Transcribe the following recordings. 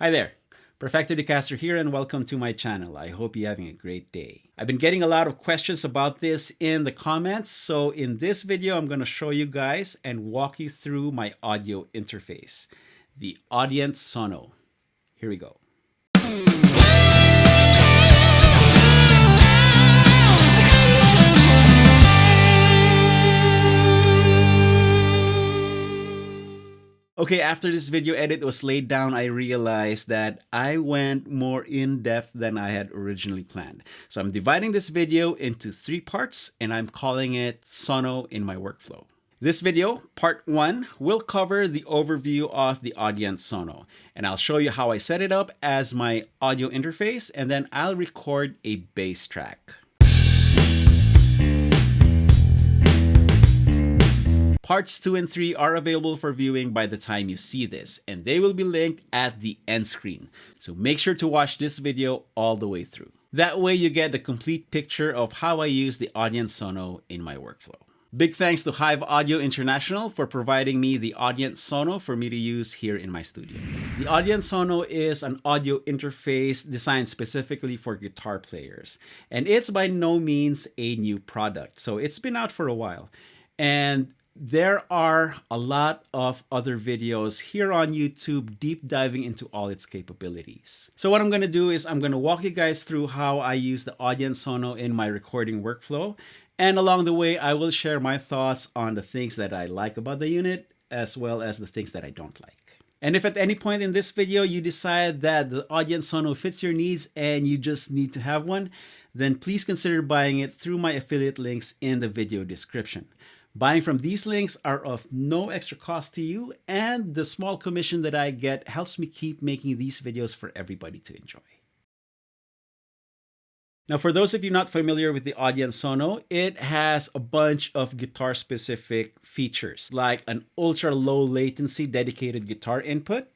Hi there, Perfecto Castro here and welcome to my channel. I hope you're having a great day. I've been getting a lot of questions about this in the comments, so in this video I'm going to show you guys and walk you through my audio interface, the Audient Sono. Here we go. Okay, after this video edit was laid down, I realized that I went more in depth than I had originally planned. So I'm dividing this video into 3 parts and I'm calling it Sono in my workflow. This video, part 1, will cover the overview of the Audient Sono. And I'll show you how I set it up as my audio interface, and then I'll record a bass track. Parts 2 and 3 are available for viewing by the time you see this, and they will be linked at the end screen. So make sure to watch this video all the way through. That way you get the complete picture of how I use the Audient Sono in my workflow. Big thanks to Hive Audio International for providing me the Audient Sono for me to use here in my studio. The Audient Sono is an audio interface designed specifically for guitar players, and it's by no means a new product. So it's been out for a while, and there are a lot of other videos here on YouTube deep diving into all its capabilities. So what I'm going to do is I'm going to walk you guys through how I use the Audient Sono in my recording workflow. And along the way, I will share my thoughts on the things that I like about the unit, as well as the things that I don't like. And if at any point in this video you decide that the Audient Sono fits your needs and you just need to have one, then please consider buying it through my affiliate links in the video description. Buying from these links are of no extra cost to you, and the small commission that I get helps me keep making these videos for everybody to enjoy. Now, for those of you not familiar with the Audient Sono, it has a bunch of guitar-specific features, like an ultra-low latency dedicated guitar input,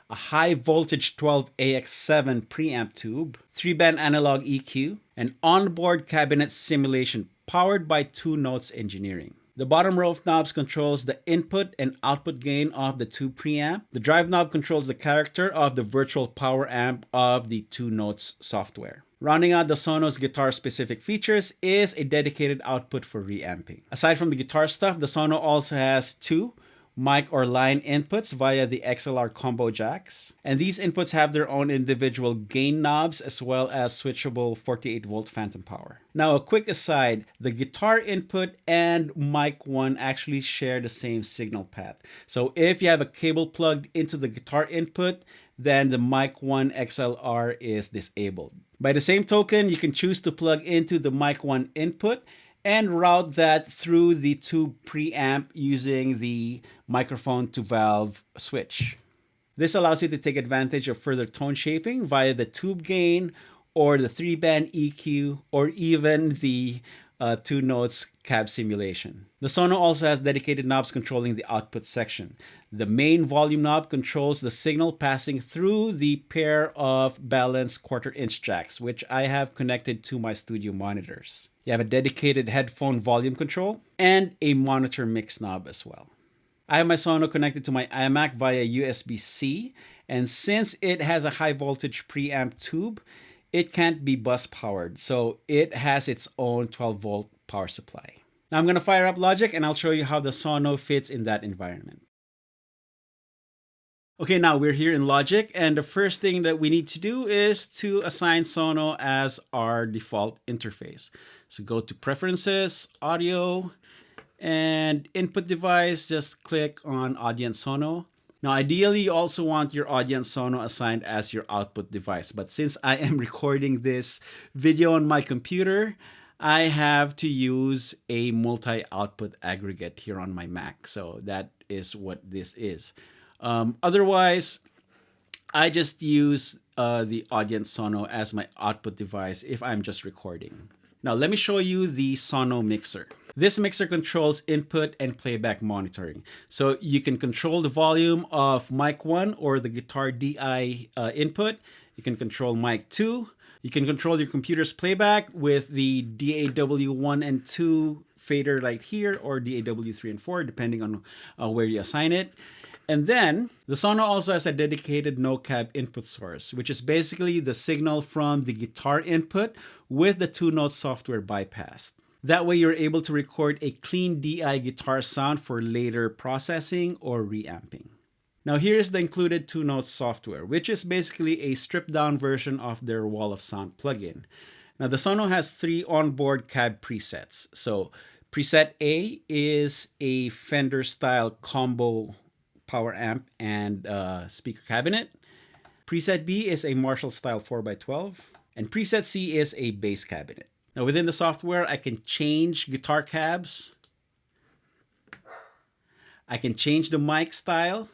a high-voltage 12AX7 preamp tube, 3-band analog EQ, an onboard cabinet simulation powered by 2 Notes Engineering. The bottom row of knobs controls the input and output gain of the 2 preamp. The drive knob controls the character of the virtual power amp of the 2 Notes software. Rounding out the Sono's guitar-specific features is a dedicated output for reamping. Aside from the guitar stuff, the Sono also has 2 mic or line inputs via the XLR combo jacks. And these inputs have their own individual gain knobs as well as switchable 48-volt phantom power. Now, a quick aside, the guitar input and mic 1 actually share the same signal path. So if you have a cable plugged into the guitar input, then the mic 1 XLR is disabled. By the same token, you can choose to plug into the mic 1 input and route that through the tube preamp using the microphone to valve switch. This allows you to take advantage of further tone shaping via the tube gain or the 3-band EQ or even the 2 Notes cab simulation. The Sono also has dedicated knobs controlling the output section. The main volume knob controls the signal passing through the pair of balanced 1/4-inch jacks, which I have connected to my studio monitors. You have a dedicated headphone volume control and a monitor mix knob as well. I have my Sono connected to my iMac via USB-C, and since it has a high voltage preamp tube, it can't be bus powered, so it has its own 12-volt power supply. Now I'm going to fire up Logic and I'll show you how the Sono fits in that environment. Okay, now we're here in Logic, and the first thing that we need to do is to assign Sono as our default interface. So go to Preferences, Audio, and Input Device, just click on Audient Sono. Now, ideally, you also want your Audient Sono assigned as your output device, but since I am recording this video on my computer, I have to use a multi-output aggregate here on my Mac, so that is what this is. Otherwise, I just use the Audient Sono as my output device if I'm just recording. Now, let me show you the Sono mixer. This mixer controls input and playback monitoring. So you can control the volume of mic 1 or the guitar DI input. You can control mic 2. You can control your computer's playback with the DAW 1 and 2 fader right here, or DAW 3 and 4, depending on where you assign it. And then the Sono also has a dedicated no-cab input source, which is basically the signal from the guitar input with the two-note software bypassed. That way you're able to record a clean DI guitar sound for later processing or reamping. Now here's the included two-note software, which is basically a stripped-down version of their Wall of Sound plugin. Now the Sono has 3 onboard cab presets. So preset A is a Fender-style combo power amp and speaker cabinet. Preset B is a Marshall-style 4x12. And preset C is a bass cabinet. Now within the software, I can change guitar cabs. I can change the mic style.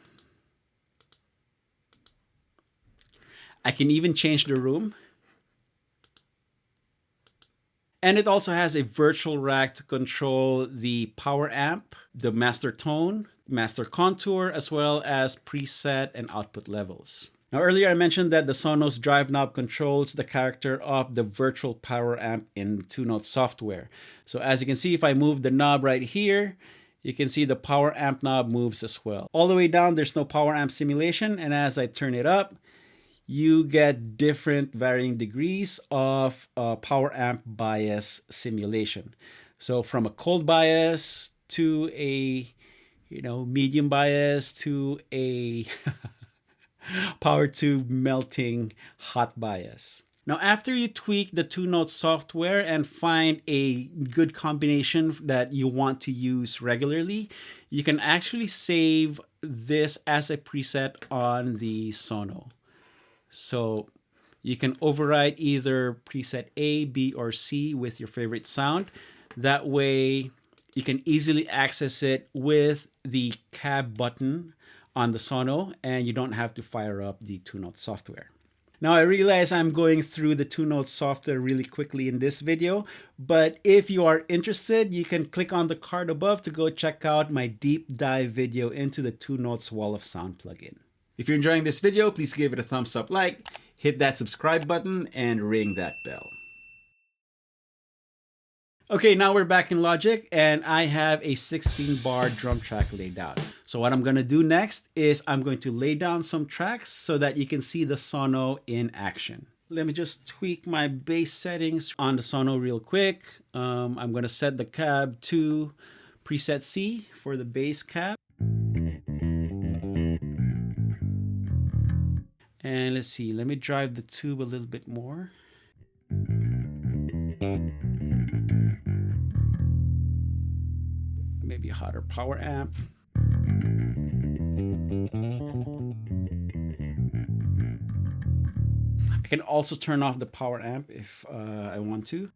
I can even change the room. And it also has a virtual rack to control the power amp, the master tone, master contour, as well as preset and output levels. Now earlier I mentioned that the Sono's drive knob controls the character of the virtual power amp in two-note software. So as you can see, if I move the knob right here, you can see the power amp knob moves as well. All the way down, there's no power amp simulation, and as I turn it up, you get different varying degrees of power amp bias simulation. So from a cold bias to a medium bias to a power to melting hot bias. Now, after you tweak the two-note software and find a good combination that you want to use regularly, you can actually save this as a preset on the Sono. So you can override either preset A, B, or C with your favorite sound. That way you can easily access it with the cab button on the Sono, and you don't have to fire up the two-note software. Now I realize I'm going through the two-note software really quickly in this video, but if you are interested, you can click on the card above to go check out my deep dive video into the two-notes Wall of Sound plugin. If you're enjoying this video, please give it a thumbs up like, hit that subscribe button, and ring that bell. Okay, now we're back in Logic, and I have a 16-bar drum track laid out. So what I'm going to do next is I'm going to lay down some tracks so that you can see the Sono in action. Let me just tweak my bass settings on the Sono real quick. I'm going to set the cab to preset C for the bass cab. And let's see, let me drive the tube a little bit more. Maybe a hotter power amp. I can also turn off the power amp if I want to,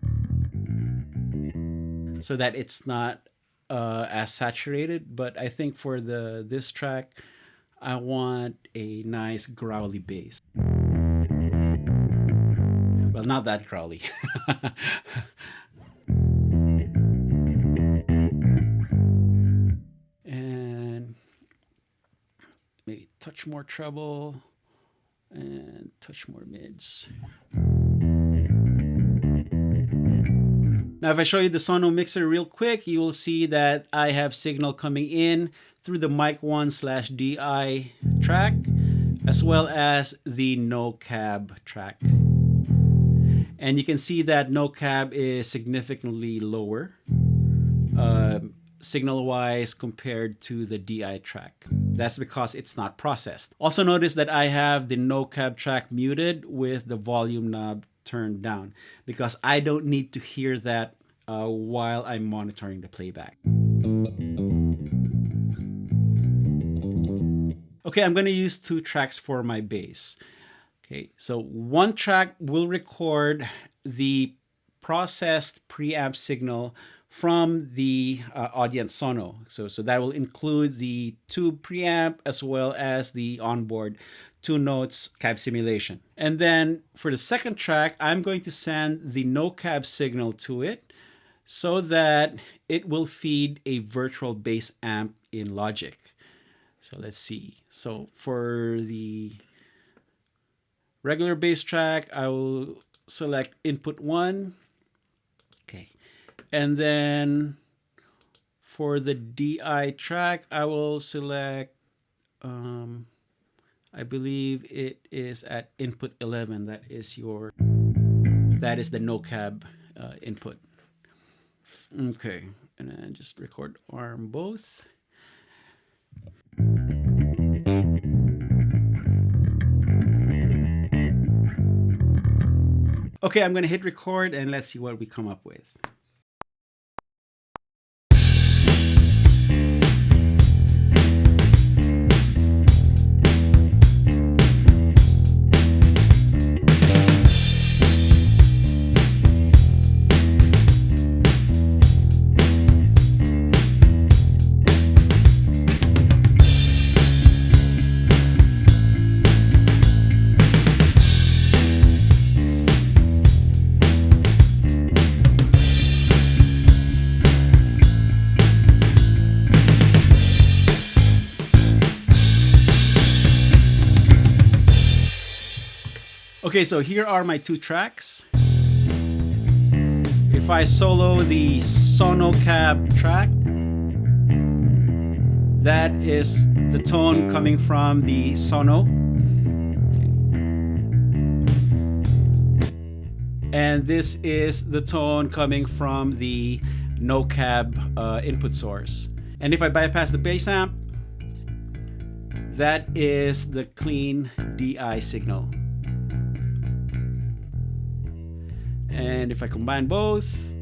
so that it's not as saturated. But I think for this track, I want a nice growly bass. Well, not that growly. And maybe touch more treble and touch more mids. Now, if I show you the Sono mixer real quick, you will see that I have signal coming in through the mic 1/DI track, as well as the no cab track. And you can see that no cab is significantly lower signal-wise compared to the DI track. That's because it's not processed. Also notice that I have the no cab track muted with the volume knob turned down, because I don't need to hear that while I'm monitoring the playback. Okay, I'm going to use 2 tracks for my bass. Okay, so one track will record the processed preamp signal from the Audient Sono. So that will include the tube preamp as well as the onboard 2 notes cab simulation. And then for the second track, I'm going to send the no cab signal to it so that it will feed a virtual bass amp in Logic. So let's see. So for the regular bass track, I will select input 1. Okay. And then for the DI track, I will select I believe it is at input 11. That is the no cab input. Okay, and then just record arm both. Okay, I'm gonna hit record and let's see what we come up with. Okay, so here are my two tracks. If I solo the Sono cab track, that is the tone coming from the Sono. And this is the tone coming from the no cab input source. And if I bypass the bass amp, that is the clean DI signal. And if I combine both,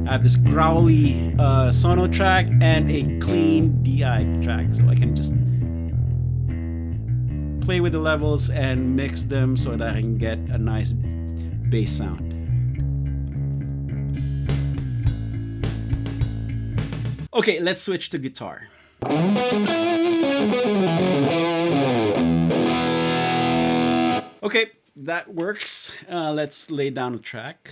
I have this growly Sono track and a clean DI track. So I can just play with the levels and mix them so that I can get a nice bass sound. Okay, let's switch to guitar. Okay, that works. Let's lay down a track.